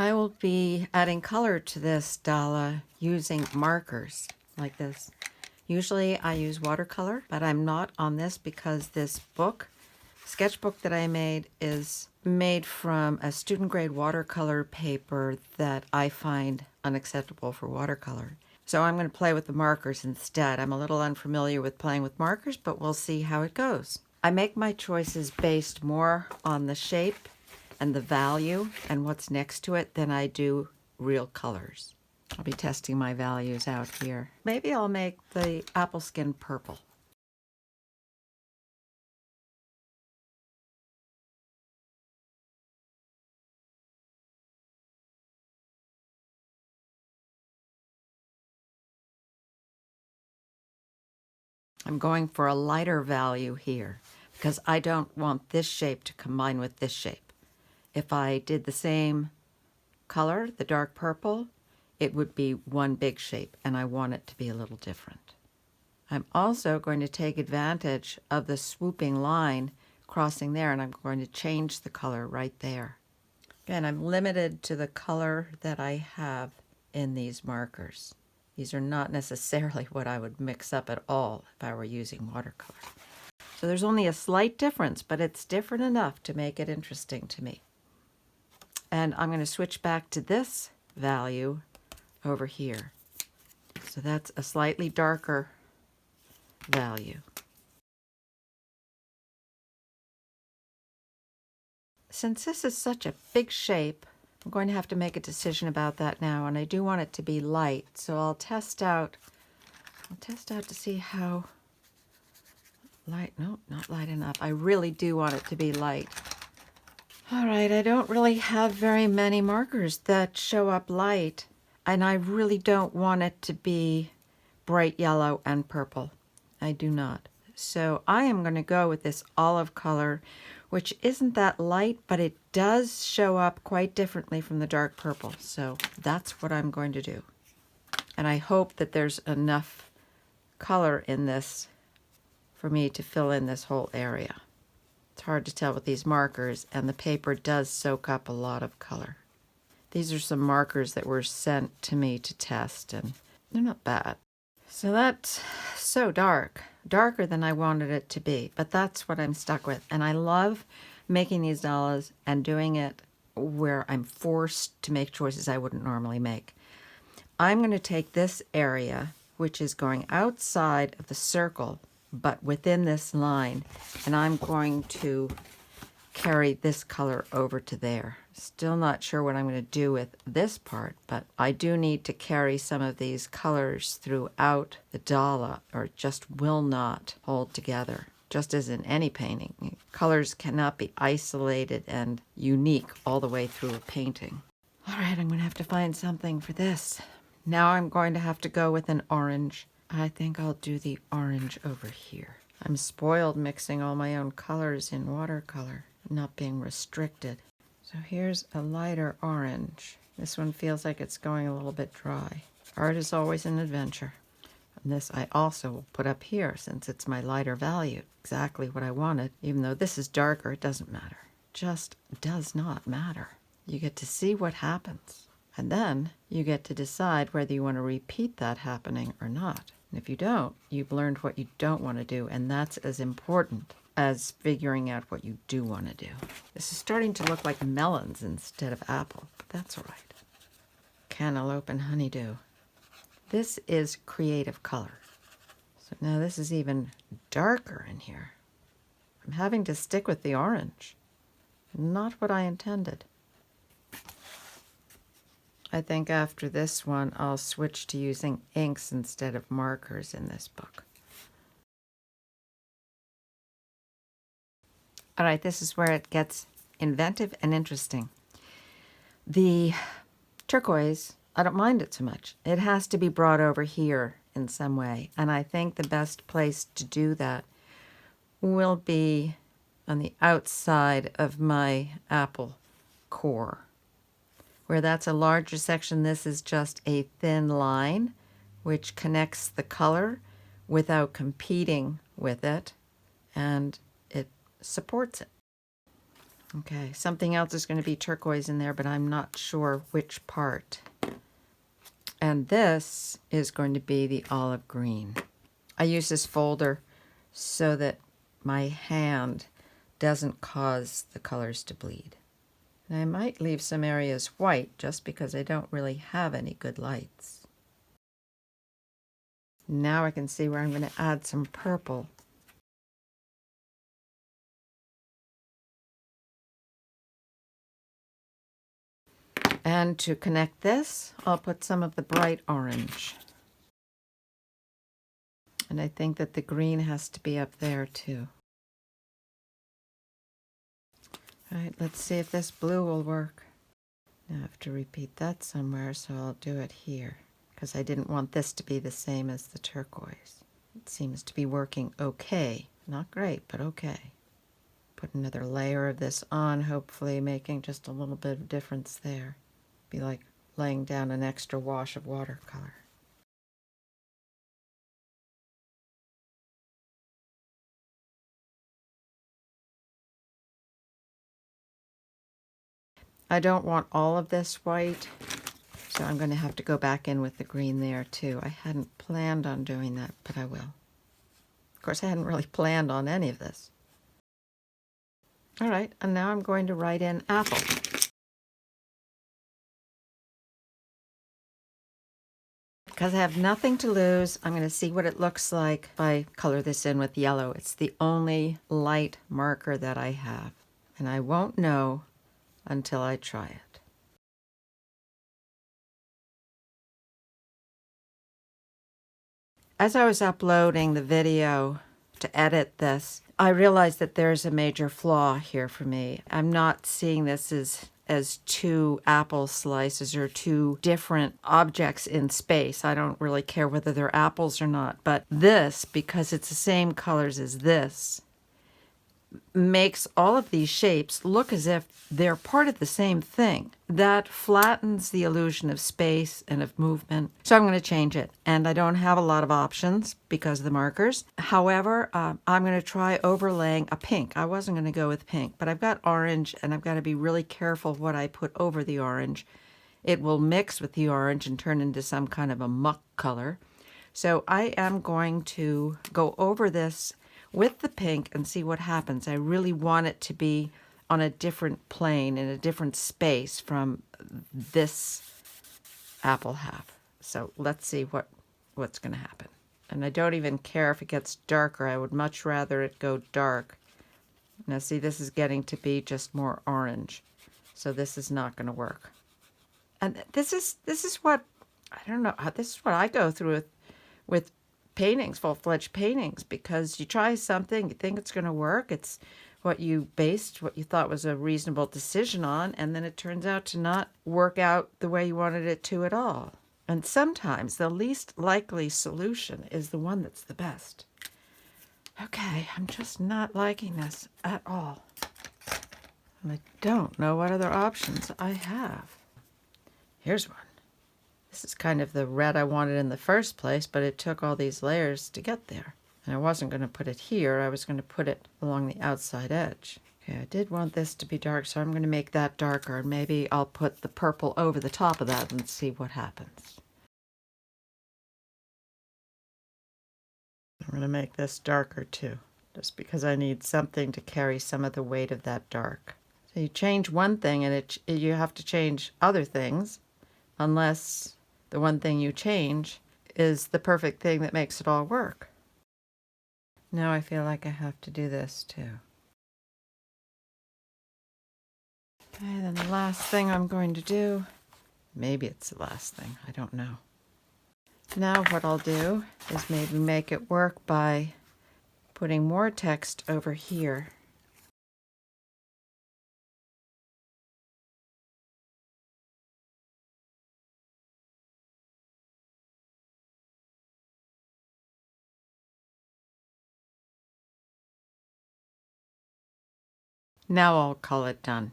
I will be adding color to this Dala using markers like this. Usually I use watercolor, but I'm not on this because this sketchbook that I made is made from a student grade watercolor paper that I find unacceptable for watercolor. So I'm going to play with the markers instead. I'm a little unfamiliar with playing with markers, but we'll see how it goes. I make my choices based more on the shape and the value and what's next to it than I do real colors. I'll be testing my values out here. Maybe I'll make the apple skin purple. I'm going for a lighter value here because I don't want this shape to combine with this shape. If I did the same color, the dark purple, it would be one big shape, and I want it to be a little different. I'm also going to take advantage of the swooping line crossing there, and I'm going to change the color right there. Again, I'm limited to the color that I have in these markers. These are not necessarily what I would mix up at all if I were using watercolor. So there's only a slight difference, but it's different enough to make it interesting to me. And I'm going to switch back to this value over here. So that's a slightly darker value. Since this is such a big shape, I'm going to have to make a decision about that now, and I do want it to be light, so I'll test out to see how light. No, not light enough. I really do want it to be light. All right, I don't really have very many markers that show up light, and I really don't want it to be bright yellow and purple. I do not. So I am going to go with this olive color, which isn't that light, but it does show up quite differently from the dark purple. So that's what I'm going to do. And I hope that there's enough color in this for me to fill in this whole area. It's hard to tell with these markers, and the paper does soak up a lot of color. These are some markers that were sent to me to test, and they're not bad. So that's so dark, darker than I wanted it to be, but that's what I'm stuck with. And I love making these Dalas and doing it where I'm forced to make choices I wouldn't normally make. I'm going to take this area, which is going outside of the circle, but within this line, and I'm going to carry this color over to there. Still not sure what I'm going to do with this part, but I do need to carry some of these colors throughout the Dala, or it just will not hold together. Just as in any painting, colors cannot be isolated and unique all the way through a painting. All right, I'm going to have to find something for this. Now I'm going to have to go with an orange. I think I'll do the orange over here. I'm spoiled mixing all my own colors in watercolor, not being restricted. So here's a lighter orange. This one feels like it's going a little bit dry. Art is always an adventure. And this I also will put up here since it's my lighter value. Exactly what I wanted. Even though this is darker, it doesn't matter. Just does not matter. You get to see what happens. And then you get to decide whether you want to repeat that happening or not. And if you don't, you've learned what you don't want to do, and that's as important as figuring out what you do want to do. This is starting to look like melons instead of apple, but that's all right. Cantaloupe and honeydew. This is creative color. So now this is even darker in here. I'm having to stick with the orange. Not what I intended. I think after this one, I'll switch to using inks instead of markers in this book. All right, this is where it gets inventive and interesting. The turquoise, I don't mind it so much. It has to be brought over here in some way, and I think the best place to do that will be on the outside of my apple core. Where that's a larger section, this is just a thin line which connects the color without competing with it, and it supports it. Okay, something else is going to be turquoise in there, but I'm not sure which part. And this is going to be the olive green. I use this folder so that my hand doesn't cause the colors to bleed. And I might leave some areas white just because I don't really have any good lights. Now I can see where I'm going to add some purple. And to connect this, I'll put some of the bright orange. And I think that the green has to be up there too. All right, let's see if this blue will work. Now I have to repeat that somewhere, so I'll do it here, because I didn't want this to be the same as the turquoise. It seems to be working okay. Not great, but okay. Put another layer of this on, hopefully making just a little bit of difference there. Be like laying down an extra wash of watercolor. I don't want all of this white, so I'm going to have to go back in with the green there too. I hadn't planned on doing that, but I will. Of course, I hadn't really planned on any of this. All right, and now I'm going to write in apple. Because I have nothing to lose, I'm going to see what it looks like if I color this in with yellow. It's the only light marker that I have, and I won't know until I try it. As I was uploading the video to edit this, I realized that there's a major flaw here for me. I'm not seeing this as two apple slices or two different objects in space. I don't really care whether they're apples or not, but this, because it's the same colors as this, makes all of these shapes look as if they're part of the same thing. That flattens the illusion of space and of movement. So I'm going to change it. And I don't have a lot of options because of the markers. However, I'm going to try overlaying a pink. I wasn't going to go with pink, but I've got orange, and I've got to be really careful what I put over the orange. It will mix with the orange and turn into some kind of a muck color. So I am going to go over this with the pink and see what happens. I really want it to be on a different plane, in a different space from this apple half. So let's see what's going to happen. And I don't even care if it gets darker. I would much rather it go dark. Now see, this is getting to be just more orange. So this is not going to work. And this is what, I don't know, this is what I go through with paintings, full-fledged paintings, because you try something, you think it's going to work, it's what you thought was a reasonable decision on, and then it turns out to not work out the way you wanted it to at all. And sometimes the least likely solution is the one that's the best. Okay, I'm just not liking this at all. And I don't know what other options I have. Here's one. This is kind of the red I wanted in the first place, but it took all these layers to get there. And I wasn't going to put it here. I was going to put it along the outside edge. Okay, I did want this to be dark, so I'm going to make that darker. And maybe I'll put the purple over the top of that and see what happens. I'm going to make this darker too, just because I need something to carry some of the weight of that dark. So you change one thing and you have to change other things, unless the one thing you change is the perfect thing that makes it all work. Now I feel like I have to do this too. Okay, then the last thing I'm going to do, maybe it's the last thing, I don't know. Now what I'll do is maybe make it work by putting more text over here. Now I'll call it done.